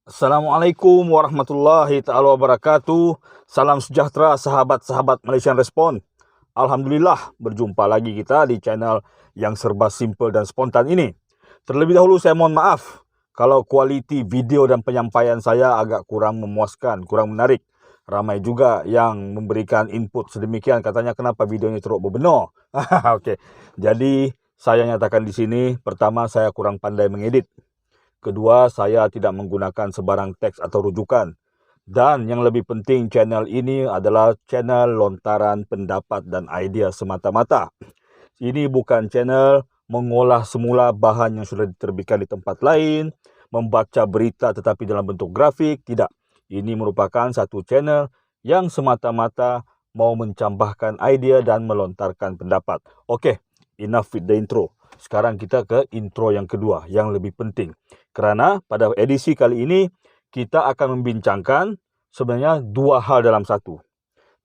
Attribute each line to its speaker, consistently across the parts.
Speaker 1: Assalamualaikum warahmatullahi ta'ala wabarakatuh. Salam sejahtera sahabat-sahabat Malaysian Respon. Alhamdulillah berjumpa lagi kita di channel yang serba simple dan spontan ini. Terlebih dahulu saya mohon maaf kalau kualiti video dan penyampaian saya agak kurang memuaskan, kurang menarik. Ramai juga yang memberikan input sedemikian, katanya kenapa videonya teruk bebenor. Okey. Jadi saya nyatakan di sini, pertama saya kurang pandai mengedit. Kedua, saya tidak menggunakan sebarang teks atau rujukan. Dan yang lebih penting, channel ini adalah channel lontaran pendapat dan idea semata-mata. Ini bukan channel mengolah semula bahan yang sudah diterbitkan di tempat lain, membaca berita tetapi dalam bentuk grafik, tidak. Ini merupakan satu channel yang semata-mata mau mencambahkan idea dan melontarkan pendapat. Okey, enough with the intro. Sekarang kita ke intro yang kedua, yang lebih penting. Kerana pada edisi kali ini, kita akan membincangkan sebenarnya dua hal dalam satu.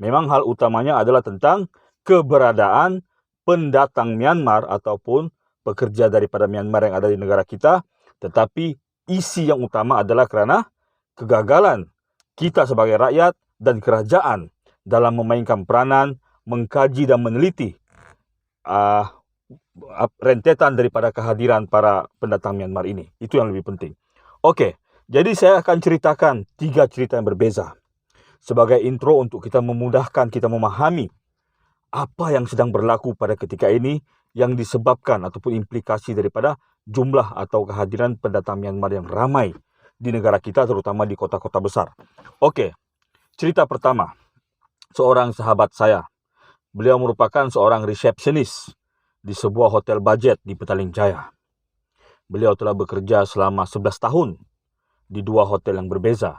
Speaker 1: Memang hal utamanya adalah tentang keberadaan pendatang Myanmar ataupun pekerja daripada Myanmar yang ada di negara kita. Tetapi isi yang utama adalah kerana kegagalan kita sebagai rakyat dan kerajaan dalam memainkan peranan, mengkaji dan meneliti rentetan daripada kehadiran para pendatang Myanmar ini. Itu yang lebih penting. Okey, jadi saya akan ceritakan 3 cerita yang berbeza sebagai intro untuk kita memudahkan kita memahami apa yang sedang berlaku pada ketika ini yang disebabkan ataupun implikasi daripada jumlah atau kehadiran pendatang Myanmar yang ramai di negara kita, terutama di kota-kota besar. Okey, cerita pertama. Seorang sahabat saya. Beliau merupakan seorang resepsionis di sebuah hotel bajet di Petaling Jaya. Beliau telah bekerja selama 11 tahun di 2 hotel yang berbeza.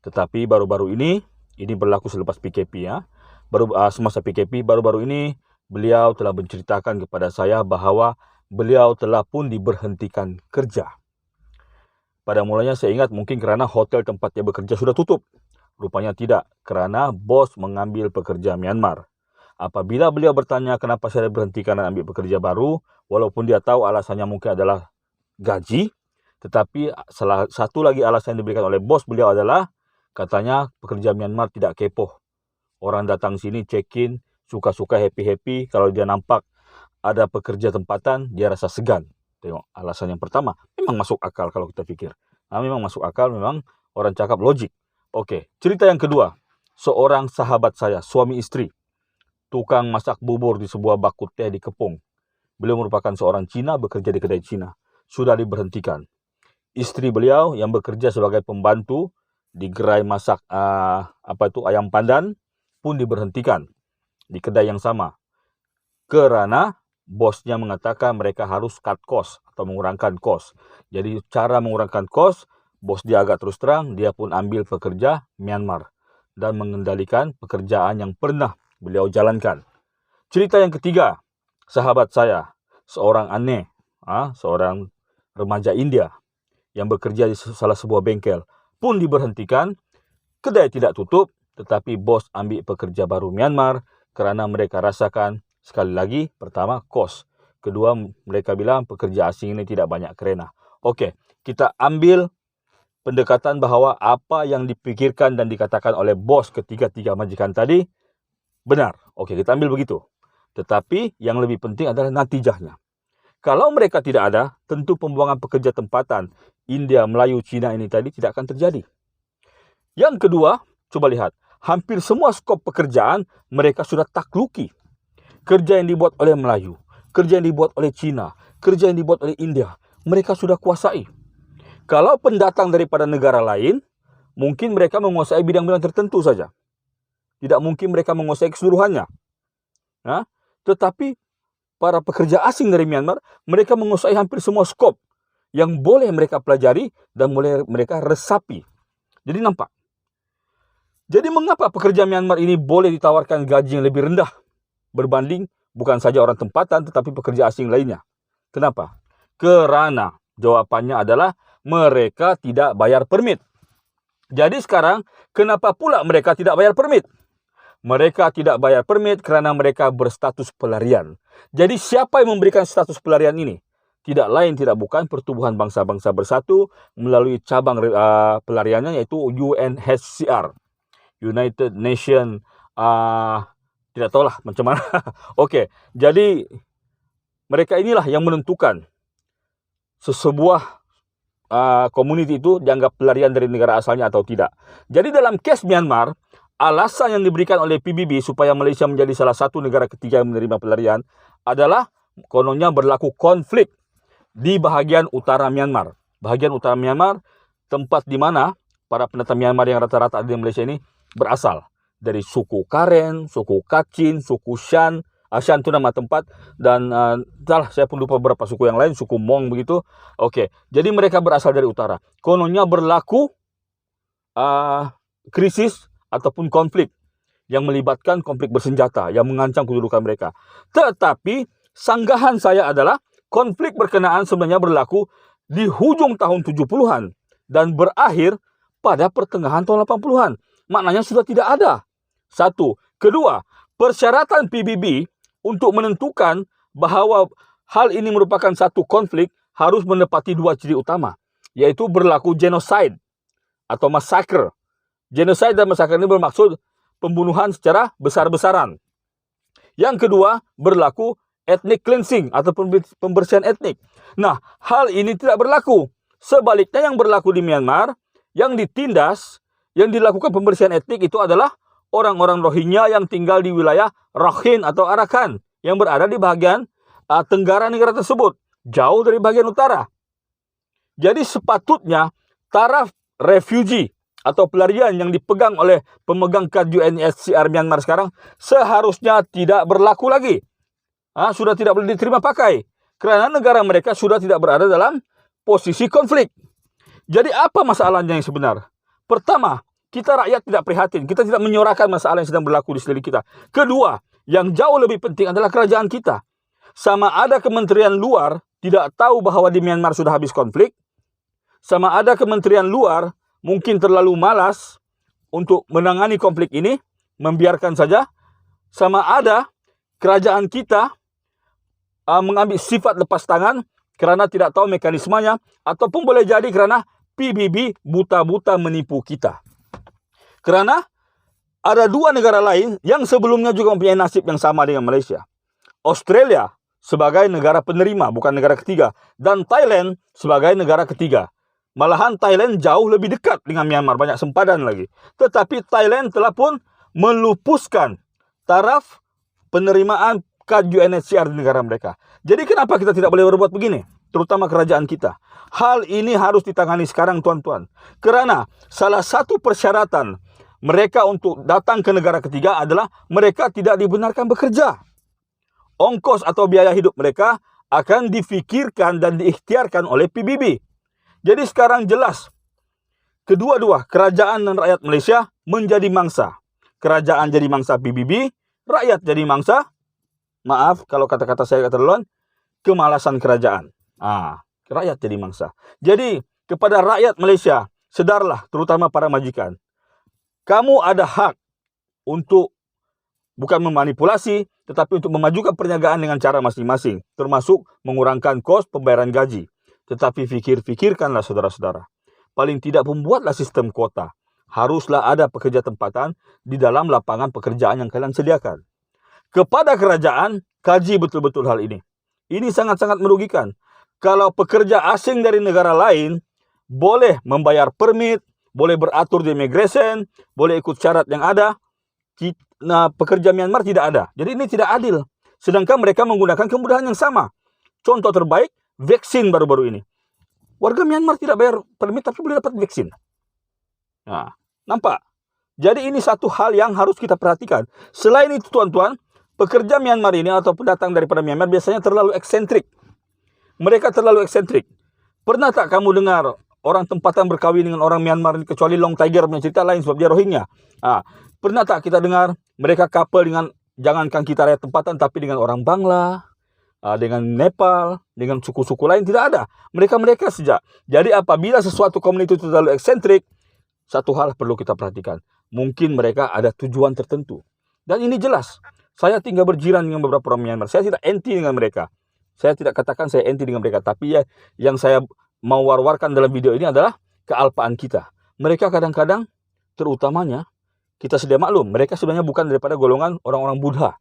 Speaker 1: Tetapi baru-baru ini berlaku selepas PKP ya. Semasa PKP baru-baru ini beliau telah menceritakan kepada saya bahawa beliau telah pun diberhentikan kerja. Pada mulanya saya ingat mungkin kerana hotel tempat dia bekerja sudah tutup. Rupanya tidak, kerana bos mengambil pekerja Myanmar. Apabila beliau bertanya kenapa saya berhentikan dan ambil pekerja baru, walaupun dia tahu alasannya mungkin adalah gaji, tetapi salah satu lagi alasan yang diberikan oleh bos beliau adalah katanya pekerja Myanmar tidak kepoh. Orang datang sini check-in, suka-suka happy-happy. Kalau dia nampak ada pekerja tempatan, dia rasa segan. Tengok, alasan yang pertama. Memang masuk akal kalau kita fikir. Memang masuk akal, memang orang cakap logik. Okey, cerita yang kedua. Seorang sahabat saya, suami isteri, tukang masak bubur di sebuah bakut teh di Kepong. Beliau merupakan seorang Cina bekerja di kedai Cina. Sudah diberhentikan. Isteri beliau yang bekerja sebagai pembantu di gerai masak ayam pandan pun diberhentikan di kedai yang sama. Kerana bosnya mengatakan mereka harus cut cost atau mengurangkan kos. Jadi cara mengurangkan kos, bos dia agak terus terang, dia pun ambil pekerja Myanmar dan mengendalikan pekerjaan yang pernah beliau jalankan. Cerita yang ketiga, sahabat saya, seorang aneh, seorang remaja India yang bekerja di salah sebuah bengkel pun diberhentikan. Kedai tidak tutup, tetapi bos ambil pekerja baru Myanmar kerana mereka rasakan, sekali lagi, pertama, kos. Kedua, mereka bilang pekerja asing ini tidak banyak kerena. Okey, kita ambil pendekatan bahawa apa yang dipikirkan dan dikatakan oleh bos ketiga-tiga majikan tadi benar. Okey, kita ambil begitu. Tetapi yang lebih penting adalah natijahnya. Kalau mereka tidak ada, tentu pembuangan pekerja tempatan India, Melayu, Cina ini tadi tidak akan terjadi. Yang kedua, coba lihat. Hampir semua skop pekerjaan mereka sudah takluki. Kerja yang dibuat oleh Melayu, kerja yang dibuat oleh Cina, kerja yang dibuat oleh India, mereka sudah kuasai. Kalau pendatang daripada negara lain, mungkin mereka menguasai bidang-bidang tertentu saja. Tidak mungkin mereka menguasai keseluruhannya. Tetapi para pekerja asing dari Myanmar, mereka menguasai hampir semua skop yang boleh mereka pelajari dan boleh mereka resapi. Jadi nampak. Jadi mengapa pekerja Myanmar ini boleh ditawarkan gaji yang lebih rendah berbanding bukan saja orang tempatan tetapi pekerja asing lainnya? Kenapa? Kerana jawapannya adalah mereka tidak bayar permit. Jadi sekarang, kenapa pula mereka tidak bayar permit? Mereka tidak bayar permit kerana mereka berstatus pelarian. Jadi siapa yang memberikan status pelarian ini? tidak lain tidak bukan Pertubuhan Bangsa-Bangsa Bersatu melalui cabang pelariannya yaitu UNHCR, United Nation, tidak tahulah macam mana. Okey, jadi mereka inilah yang menentukan sesebuah komuniti itu dianggap pelarian dari negara asalnya atau tidak. Jadi dalam kes Myanmar, alasan yang diberikan oleh PBB supaya Malaysia menjadi salah satu negara ketiga yang menerima pelarian adalah kononnya berlaku konflik di bahagian utara Myanmar. Bahagian utara Myanmar, tempat di mana para pendatang Myanmar yang rata-rata ada di Malaysia ini berasal dari suku Karen, suku Kachin, suku Shan. Shan itu nama tempat, dan saya pun lupa beberapa suku yang lain, suku Hmong begitu. Okey, jadi mereka berasal dari utara. Kononnya berlaku krisis ataupun konflik yang melibatkan konflik bersenjata yang mengancam kedudukan mereka. Tetapi sanggahan saya adalah konflik berkenaan sebenarnya berlaku di hujung tahun 70-an dan berakhir pada pertengahan tahun 80-an. Maknanya sudah tidak ada. Satu. Kedua, persyaratan PBB untuk menentukan bahawa hal ini merupakan satu konflik harus menepati dua ciri utama, yaitu berlaku genocide atau massacre. Genocide dan massacre ini bermaksud pembunuhan secara besar-besaran. Yang kedua, berlaku ethnic cleansing atau pembersihan etnik. Nah, hal ini tidak berlaku. Sebaliknya yang berlaku di Myanmar, yang ditindas, yang dilakukan pembersihan etnik itu adalah orang-orang Rohingya yang tinggal di wilayah Rakhine atau Arakan yang berada di bahagian tenggara negara tersebut, jauh dari bahagian utara. Jadi sepatutnya taraf refugee atau pelarian yang dipegang oleh pemegang kad UNHCR Myanmar sekarang seharusnya tidak berlaku lagi. Sudah tidak boleh diterima pakai kerana negara mereka sudah tidak berada dalam posisi konflik. Jadi apa masalahnya yang sebenar? Pertama, kita rakyat tidak prihatin. Kita tidak menyorakan masalah yang sedang berlaku di sekeliling kita. Kedua, yang jauh lebih penting adalah kerajaan kita. Sama ada kementerian luar tidak tahu bahawa di Myanmar sudah habis konflik. Sama ada kementerian luar mungkin terlalu malas untuk menangani konflik ini, membiarkan saja. Sama ada kerajaan kita mengambil sifat lepas tangan kerana tidak tahu mekanismenya, ataupun boleh jadi kerana PBB buta-buta menipu kita. Kerana ada dua negara lain yang sebelumnya juga mempunyai nasib yang sama dengan Malaysia. Australia sebagai negara penerima, bukan negara ketiga. Dan Thailand sebagai negara ketiga. Malahan Thailand jauh lebih dekat dengan Myanmar, banyak sempadan lagi. Tetapi Thailand telah pun melupuskan taraf penerimaan kad UNHCR di negara mereka. Jadi kenapa kita tidak boleh berbuat begini? Terutama kerajaan kita. Hal ini harus ditangani sekarang, tuan-tuan. Kerana salah satu persyaratan mereka untuk datang ke negara ketiga adalah mereka tidak dibenarkan bekerja. Ongkos atau biaya hidup mereka akan difikirkan dan diikhtiarkan oleh PBB. Jadi sekarang jelas, kedua-dua, kerajaan dan rakyat Malaysia menjadi mangsa. Kerajaan jadi mangsa PBB, rakyat jadi mangsa, maaf kalau kata-kata saya keterlaluan, kemalasan kerajaan. Rakyat jadi mangsa. Jadi kepada rakyat Malaysia, sedarlah, terutama para majikan. Kamu ada hak untuk bukan memanipulasi, tetapi untuk memajukan perniagaan dengan cara masing-masing, termasuk mengurangkan kos pembayaran gaji. Tetapi fikirkanlah saudara-saudara. Paling tidak membuatlah sistem kuota. Haruslah ada pekerja tempatan di dalam lapangan pekerjaan yang kalian sediakan. Kepada kerajaan, kaji betul-betul hal ini. Ini sangat-sangat merugikan. Kalau pekerja asing dari negara lain boleh membayar permit, boleh beratur di immigration, boleh ikut syarat yang ada, pekerja Myanmar tidak ada. Jadi ini tidak adil. Sedangkan mereka menggunakan kemudahan yang sama. Contoh terbaik, vaksin baru-baru ini. Warga Myanmar tidak bayar permit tapi boleh dapat vaksin. Nampak? Jadi ini satu hal yang harus kita perhatikan. Selain itu, tuan-tuan, pekerja Myanmar ini atau pendatang daripada Myanmar biasanya terlalu eksentrik. Mereka terlalu eksentrik. Pernah tak kamu dengar orang tempatan berkahwin dengan orang Myanmar, kecuali Long Tiger punya cerita lain sebab dia Rohingya? Pernah tak kita dengar mereka couple dengan, jangankan kita rakyat tempatan, tapi dengan orang Bangla, dengan Nepal, dengan suku-suku lain? Tidak ada. Mereka-mereka saja. Jadi apabila sesuatu komunitas itu terlalu eksentrik, satu hal perlu kita perhatikan. Mungkin mereka ada tujuan tertentu. Dan ini jelas. Saya tinggal berjiran dengan beberapa orang Myanmar. Saya tidak anti dengan mereka. Saya tidak katakan saya anti dengan mereka, tapi ya yang saya mau war-warkan dalam video ini adalah kealpaan kita. Mereka kadang-kadang, terutamanya, kita sedia maklum, mereka sebenarnya bukan daripada golongan orang-orang Buddha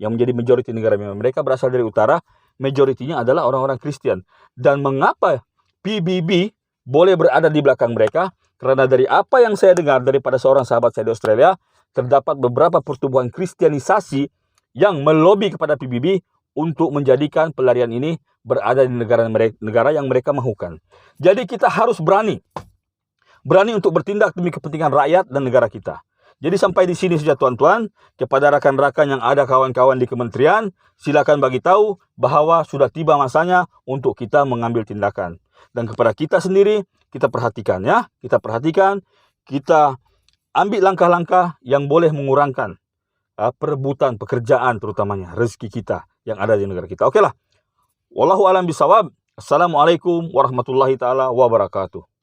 Speaker 1: yang menjadi majority negara memang. Mereka berasal dari utara, majoritinya adalah orang-orang Kristen. Dan mengapa PBB boleh berada di belakang mereka? Karena dari apa yang saya dengar daripada seorang sahabat saya di Australia, terdapat beberapa pertumbuhan kristianisasi yang melobi kepada PBB untuk menjadikan pelarian ini berada di negara yang mereka mahukan. Jadi kita harus berani untuk bertindak demi kepentingan rakyat dan negara kita. Jadi sampai di sini saja tuan-tuan, kepada rakan-rakan yang ada kawan-kawan di kementerian, silakan bagi tahu bahwa sudah tiba masanya untuk kita mengambil tindakan. Dan kepada kita sendiri, kita perhatikan ya, kita ambil langkah-langkah yang boleh mengurangkan perebutan pekerjaan, terutamanya rezeki kita yang ada di negara kita. Oke lah. Wallahu a'lam bishawab. Assalamualaikum warahmatullahi taala wabarakatuh.